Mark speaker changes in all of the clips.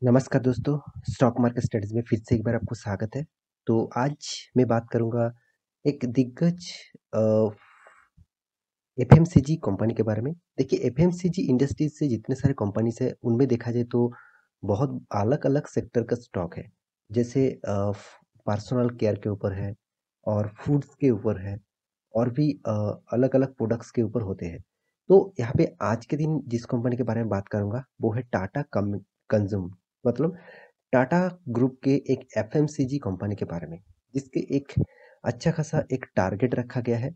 Speaker 1: नमस्कार दोस्तों, stock market studies में फिर से एक बार आपको स्वागत है। तो आज मैं बात करूँगा एक दिग्गज अ, एफएमसीजी कंपनी के बारे में। देखिए एफएमसीजी इंडस्ट्रीज़ से जितने सारे कंपनीज़ हैं, उनमें देखा जाए तो बहुत अलग-अलग सेक्टर का स्टॉक है। जैसे पर्सनल केयर के ऊपर है और फूड्स के ऊपर है और भी अलग-अलग प्रोडक्ट्स के ऊपर होते हैं। तो यहाँ पे आज के दिन जिस कंपनी के बारे में बात करूँगा, वो है टाटा कंज्यूम मतलब टाटा ग्रुप के एक एफएमसीजी कंपनी के बारे में, जिसके एक अच्छा खासा एक टारगेट रखा गया है।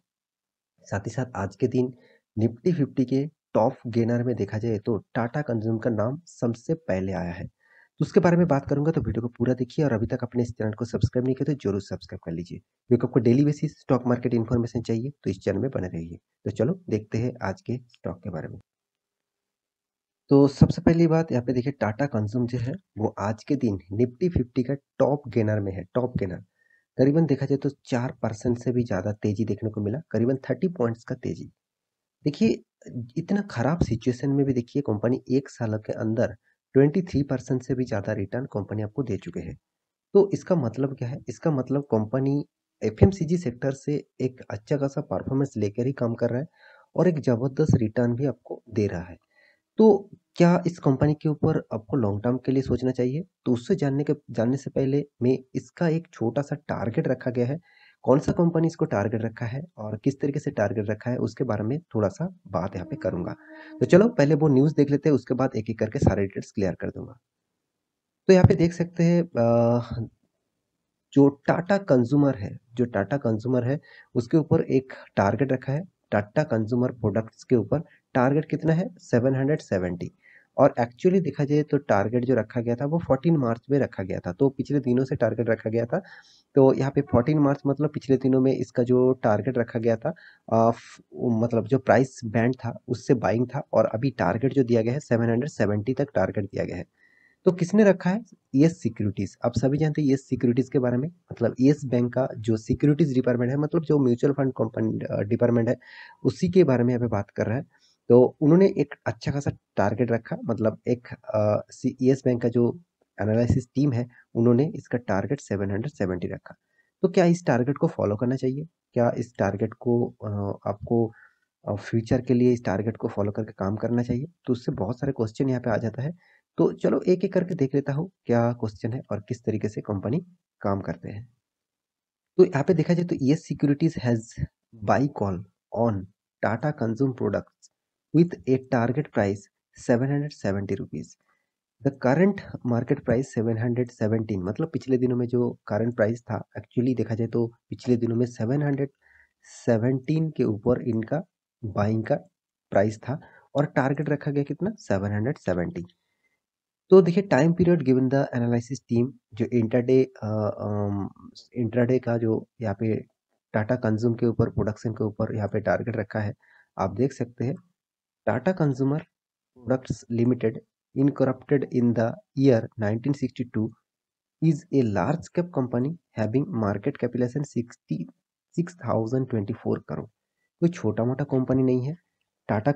Speaker 1: साथ ही साथ आज के दिन निफ्टी 50 के टॉप गेनर में देखा जाए तो टाटा कंज्यूम का नाम सबसे पहले आया है। तो उसके बारे में बात करूंगा तो वीडियो को पूरा देखिए और अभी तक अपने इस चैनल को सब्सक्राइब नहीं किया तो जरूर सब्सक्राइब कर लीजिए क्योंकि आपको daily basis stock market information चाहिए तो इस चैनल में बने रहिए। तो चलो देखते हैं आज के स्टॉक के बारे में। तो सबसे पहली बात यहाँ पे देखिए टाटा कंज्यूम जो है वो आज के दिन निफ्टी 50 का टॉप गेनर में है। टॉप गेनर करीबन देखा जाए तो 4% से भी ज़्यादा तेजी देखने को मिला, करीबन 30 पॉइंट्स का तेजी। देखिए इतना खराब सिचुएशन में भी देखिए कंपनी 1 साल के अंदर 23% से भी ज़्यादा रिटर्न कंपनी आपको दे चुके हैं। तो इसका मतलब क्या है? इसका मतलब कंपनी एफएमसीजी सेक्टर से एक अच्छा खासा परफॉर्मेंस लेकर ही काम कर रहा है और एक ज़बरदस्त रिटर्न भी आपको दे रहा है। तो क्या इस कंपनी के ऊपर आपको लॉन्ग टर्म के लिए सोचना चाहिए? तो उससे जानने से पहले मैं इसका एक छोटा-सा टारगेट रखा गया है। कौन-सा कंपनी इसको टारगेट रखा है और किस तरीके से टारगेट रखा है उसके बारे में थोड़ा-सा बात यहाँ पे करूँगा। तो चलो पहले वो न्यूज़ देख लेते हैं उसके बाद एक-एक करके सारे डिटेल्स क्लियर कर दूँगा। तो यहाँ पे देख सकते हैं जो टाटा कंज्यूमर है उसके ऊपर एक टारगेट रखा है। टाटा कंज्यूमर प्रोडक्ट्स के ऊपर टारगेट कितना है 770 और एक्चुअली देखा जाए तो टारगेट जो रखा गया था वो 14 मार्च में रखा गया था। तो पिछले दिनों से टारगेट रखा गया था। तो यहाँ पे 14 मार्च मतलब पिछले दिनों में इसका जो टारगेट रखा गया था मतलब जो प्राइस बैंड था उससे बाइंग था और अभी टारगेट जो दिया गया है 770 तक टारगेट दिया गया है। तो किसने रखा है? Yes securities. आप सभी जानते हैं येस सिक्योरिटीज़ के बारे में। मतलब येस बैंक का जो सिक्योरिटीज़ डिपार्टमेंट है मतलब जो म्यूचुअल फंड डिपार्टमेंट है, उसी के बारे में यहाँ पे बात कर रहा है। तो उन्होंने एक अच्छा खासा टारगेट रखा मतलब एक येस बैंक का जो एनालिसिस टीम है, उन्होंने इसका टारगेट 770 रखा। तो क्या इस टारगेट को फॉलो करना चाहिए? क्या इस टारगेट को आपको फ्यूचर के लिए इस टारगेट को फॉलो करके काम करना चाहिए? तो उससे बहुत सारे क्वेश्चन यहाँ पे आ जाता है। तो चलो एक-एक करके देख लेता हूँ, क्या क्वेश्चन है और किस तरीके से कंपनी काम करते हैं। तो यहाँ पे देखा जाए तो Yes Securities has buy call on Tata consume products with a target price 770 rupees. The current market price 717 मतलब पिछले दिनों में जो करंट प्राइस था, एक्चुअली देखा जाए तो पिछले दिनों में 717 के ऊपर इनका बाइंग का प्राइस था और टारगेट रखा गया कितना 770। तो देखिए time period given the analysis team जो इंट्राडे का जो यहाँ पे टाटा कंज्यूम के ऊपर प्रोडक्शन के ऊपर यहाँ पे टारगेट रखा है। आप देख सकते हैं Tata consumer products limited incorporated in the year 1962 is a large cap company having market capitalization 66,024 crore. कोई छोटा मोटा कंपनी नहीं है। टाटा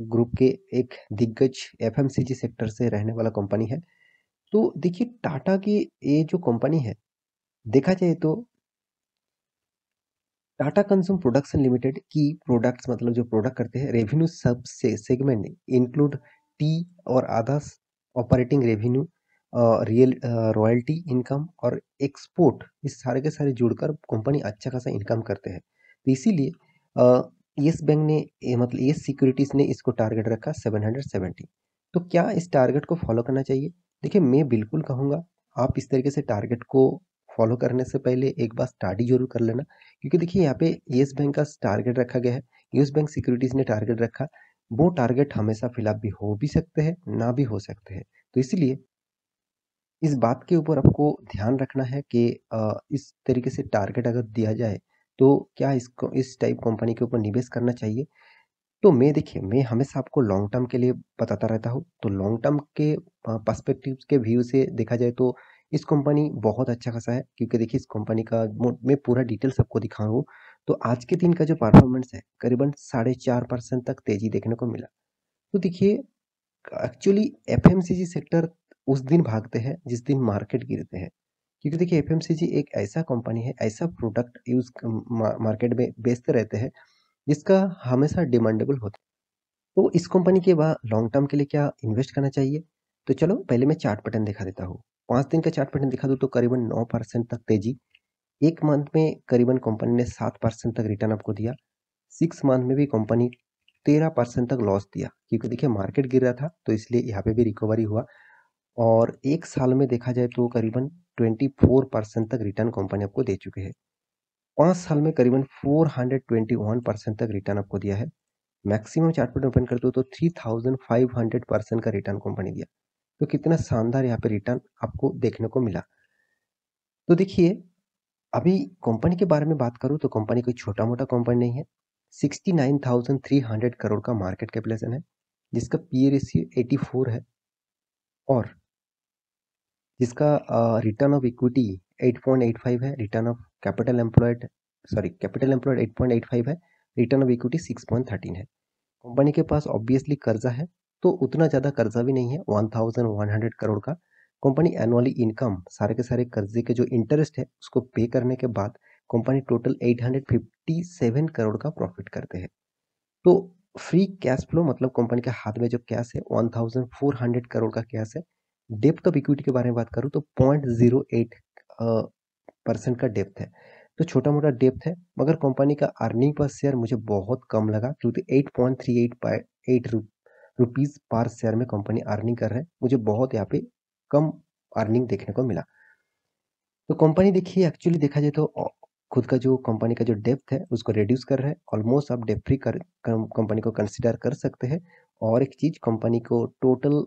Speaker 1: ग्रुप के एक दिग्गज एफएमसीजी सेक्टर से रहने वाला कंपनी है। तो देखिए टाटा की ये जो कंपनी है देखा जाए तो टाटा कंज्यूम प्रोडक्शन लिमिटेड की प्रोडक्ट्स मतलब जो प्रोडक्ट करते हैं रेवेन्यू सब से सेगमेंट इंक्लूड टी और others operating revenue real royalty income और एक्सपोर्ट इस सारे के सारे जुड़कर कंपनी अच्छा खासा इनकम करते हैं। तो इसीलिए यस बैंक ने मतलब यस सिक्योरिटीज ने इसको टारगेट रखा 770। तो क्या इस टारगेट को फॉलो करना चाहिए? देखिए मैं बिल्कुल कहूँगा आप इस तरीके से टारगेट को फॉलो करने से पहले एक बार स्टडी जरूर कर लेना क्योंकि देखिए यहाँ पे येस बैंक का टारगेट रखा गया है। येस बैंक सिक्योरिटीज ने टारगेट रखा। वो टारगेट हमेशा फिलहाल भी हो भी सकते हैं ना भी हो सकते हैं। तो इसलिए इस बात के ऊपर आपको ध्यान रखना है कि इस तरीके से टारगेट अगर दिया जाए तो क्या इसको इस टाइप कंपनी के ऊपर निवेश करना चाहिए। तो मैं देखिए मैं हमेशा आपको लॉन्ग टर्म के लिए बताता रहता हूँ। तो लॉन्ग टर्म के पर्सपेक्टिव के व्यू से देखा जाए तो इस कंपनी बहुत अच्छा खासा है क्योंकि देखिए इस कंपनी का मैं पूरा डिटेल्स आपको दिखाऊँ तो आज के दिन का जो परफॉर्मेंस है करीबन 4.5% तक तेजी देखने को मिला। तो देखिए एक्चुअली एफएमसीजी सेक्टर उस दिन भागते हैं जिस दिन मार्केट गिरते हैं। क्योंकि देखिए एफएमसीजी एक ऐसा कंपनी है, ऐसा प्रोडक्ट यूज़ मार्केट में बेचते रहते हैं जिसका हमेशा डिमांडेबल होता है। तो इस कंपनी के बाद लॉन्ग टर्म के लिए क्या इन्वेस्ट करना चाहिए? तो चलो पहले मैं चार्ट पैटर्न दिखा देता हूँ। 5 दिन का चार्ट पैटर्न दिखा दूँ तो करीबन 9% तक तेजी, 1 मंथ में करीबन कंपनी ने 7% तक रिटर्न आपको दिया, 6 मंथ में भी कंपनी 13% तक लॉस दिया, क्योंकि देखिए मार्केट गिर रहा था तो इसलिए यहाँ पे भी रिकवरी हुआ। और 1 साल में देखा जाए तो करीबन 24% तक रिटर्न कंपनी आपको दे चुके हैं। 5 साल में करीबन 421% तक रिटर्न आपको दिया है। मैक्सिमम चार्ट पैटर्न ओपन करते हो तो 3500% का रिटर्न कंपनी दिया। तो कितना शानदार यहाँ पे रिटर्न आपको देखने को मिला। तो देखिए अभी कंपनी के बारे में बात करूँ तो कंपनी कोई छोटा-मोटा कंपनी नहीं है। 69,300 करोड़ का मार्केट कैपिटलाइजेशन है, जिसका पीई रेशियो 84 है और जिसका रिटर्न ऑफ इक्विटी 8.85 है, रिटर्न ऑफ कैपिटल एम्प्लॉयड 8.85 है, रिटर्न ऑफ इक्विटी 6.13 है। कंपनी के पास ऑब्वियसली कर्जा है, तो उतना ज़्यादा कर्जा भी नहीं है, 1100 करोड़ का। कंपनी एनुअली इनकम सारे के सारे कर्जे के जो इंटरेस्ट है उसको पे करने के बाद कंपनी टोटल 857 करोड़ का प्रॉफिट करते हैं। तो फ्री कैश फ्लो मतलब कंपनी के हाथ में जो कैश है 1400 करोड़ का कैश है। डेप्थ ऑफ इक्विटी के बारे में बात करूँ तो 0.08 परसेंट का डेप्थ है। तो छोटा मोटा डेप्थ है, मगर कंपनी का अर्निंग पर शेयर मुझे बहुत कम लगा, क्योंकि 8.38 रुपीज पर शेयर में कंपनी अर्निंग कर रहा है। मुझे बहुत यहाँ पे कम अर्निंग देखने को मिला। तो कंपनी देखिए एक्चुअली देखा जाए तो खुद का जो कंपनी का जो डेप्थ है उसको रिड्यूस कर रहा है। ऑलमोस्ट आप डेप्ट फ्री कंपनी को कंसिडर कर सकते हैं। और एक चीज कंपनी को टोटल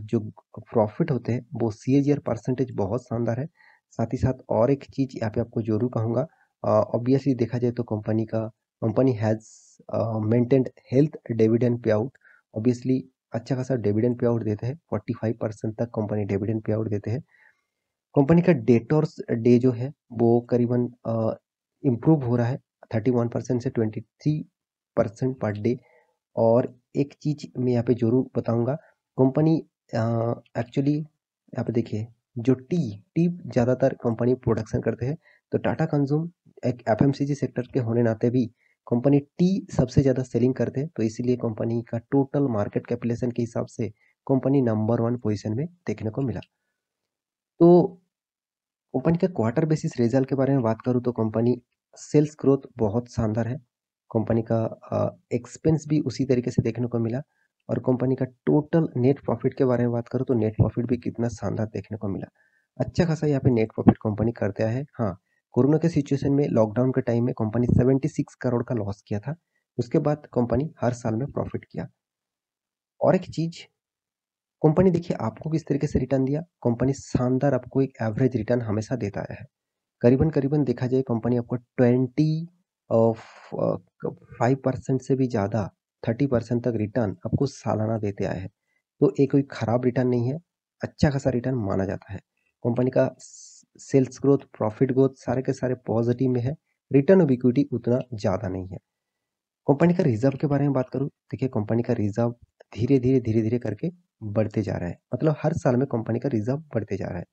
Speaker 1: जो प्रॉफिट होते हैं वो सीएजीआर परसेंटेज बहुत शानदार है। साथ ही साथ और एक चीज यहाँ पे आपको जरूर कहूंगा, ऑब्वियसली देखा जाए तो company has maintained health dividend pay out. Obviously अच्छा खासा डिविडेंड पे आउट देते हैं, 45% तक कंपनी डिविडेंड पे आउट देते हैं। कंपनी का डेटर्स डे जो है वो करीबन इम्प्रूव हो रहा है, 31% से 23% पर डे। और एक चीज मैं यहाँ पे जरूर बताऊंगा, कंपनी एक्चुअली यहाँ पे देखिए जो टी टी ज़्यादातर कंपनी प्रोडक्शन करते हैं, तो टाटा कंज्यूम एक एफएमसीजी सेक्टर के होने नाते भी कंपनी टी सबसे ज़्यादा सेलिंग करते हैं, तो इसीलिए कंपनी का टोटल मार्केट कैपिटलाइजेशन के हिसाब से कंपनी नंबर 1 पोजीशन में देखने को मिला। तो कंपनी के क्वार्टर बेसिस रिजल्ट के बारे में बात करूँ तो कंपनी सेल्स ग्रोथ बहुत शानदार है। कंपनी का एक्सपेंस भी उसी तरीके से देखने को मिला। और कंपनी का टोटल नेट प्रॉफिट के बारे में बात करूँ तो नेट प्रॉफिट भी कितना शानदार देखने को मिला। अच्छा खासा यहाँ पे नेट प्रॉफिट कंपनी करते है। हाँ, कोरोना के सिचुएशन में लॉकडाउन के टाइम में कंपनी 76 करोड़ का लॉस किया था। उसके बाद कंपनी हर साल में प्रॉफिट किया। और एक चीज, कंपनी देखिए आपको किस तरीके से रिटर्न दिया। कंपनी शानदार आपको एक एवरेज रिटर्न हमेशा देता आया है। करीबन करीबन देखा जाए कंपनी आपको 5% से भी ज़्यादा 30% तक रिटर्न आपको सालाना देते आए हैं। तो ये कोई खराब रिटर्न नहीं है, अच्छा खासा रिटर्न माना जाता है। कंपनी का सेल्स ग्रोथ, प्रॉफिट ग्रोथ सारे के सारे पॉजिटिव में है। रिटर्न ऑफ इक्विटी उतना ज़्यादा नहीं है। कंपनी का रिजर्व के बारे में बात करूँ, देखिए कंपनी का रिजर्व धीरे धीरे करके बढ़ते जा रहा है। मतलब हर साल में कंपनी का रिजर्व बढ़ते जा रहा है।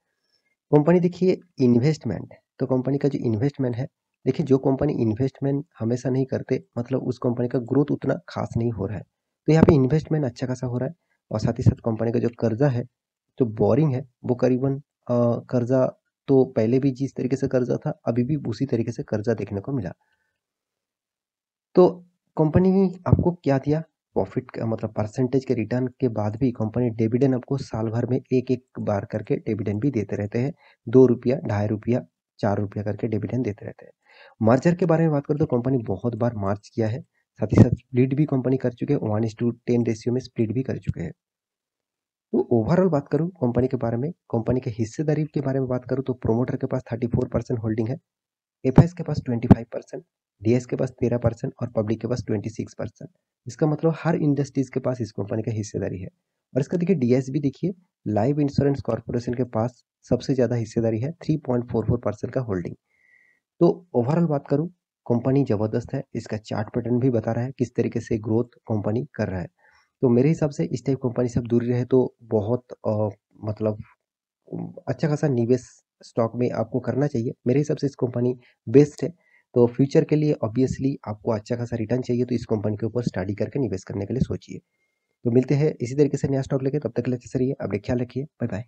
Speaker 1: कंपनी देखिए इन्वेस्टमेंट, तो कंपनी का जो इन्वेस्टमेंट है, देखिए जो कंपनी इन्वेस्टमेंट हमेशा नहीं करते मतलब उस कंपनी का ग्रोथ उतना खास नहीं हो रहा है। तो यहाँ पे इन्वेस्टमेंट अच्छा खासा हो रहा है। और साथ ही साथ कंपनी का जो कर्जा है, जो बोरिंग है, वो करीबन कर्जा तो पहले भी जिस तरीके से कर्जा था अभी भी उसी तरीके से कर्जा देखने को मिला। तो कंपनी ने आपको क्या दिया, प्रॉफिट का मतलब परसेंटेज के रिटर्न के बाद भी कंपनी डिविडेंड आपको साल भर में एक एक बार करके डिविडेंड भी देते रहते हैं। 2 रुपया, 2.5 रुपया, 4 रुपया करके डिविडेंड देते रहते हैं। मर्जर के बारे में बात करें तो कंपनी बहुत बार मार्च किया है। साथ ही साथ स्प्लिट भी कंपनी कर चुके हैं, 1:10 रेशियो में स्प्लिट भी कर चुके हैं। तो ओवरऑल बात करूं कंपनी के बारे में, कंपनी के हिस्सेदारी के बारे में बात करूं तो प्रोमोटर के पास 34% होल्डिंग है, एफआईएस के पास 25%, डीएस के पास 13% और पब्लिक के पास 26%। इसका मतलब हर इंडस्ट्रीज के पास इस कंपनी का हिस्सेदारी है। और इसका देखिए डीएस भी देखिए, लाइफ इंश्योरेंस कॉर्पोरेशन के पास सबसे ज्यादा हिस्सेदारी है, 3.44% का होल्डिंग। तो ओवरऑल बात करूं कंपनी जबरदस्त है। इसका चार्ट पैटर्न भी बता रहा है किस तरीके से ग्रोथ कंपनी कर रहा है। तो मेरे हिसाब से इस टाइप कंपनी से आप दूर रहे तो बहुत मतलब अच्छा खासा निवेश स्टॉक में आपको करना चाहिए। मेरे हिसाब से इस कंपनी बेस्ट है। तो फ्यूचर के लिए ऑब्वियसली आपको अच्छा खासा रिटर्न चाहिए, तो इस कंपनी के ऊपर स्टडी करके निवेश करने के लिए सोचिए। तो मिलते हैं इसी तरीके से नया स्टॉक लेके, तब तक के लिए अच्छे से रहिए, अपना ख्याल रखिए। Bye bye.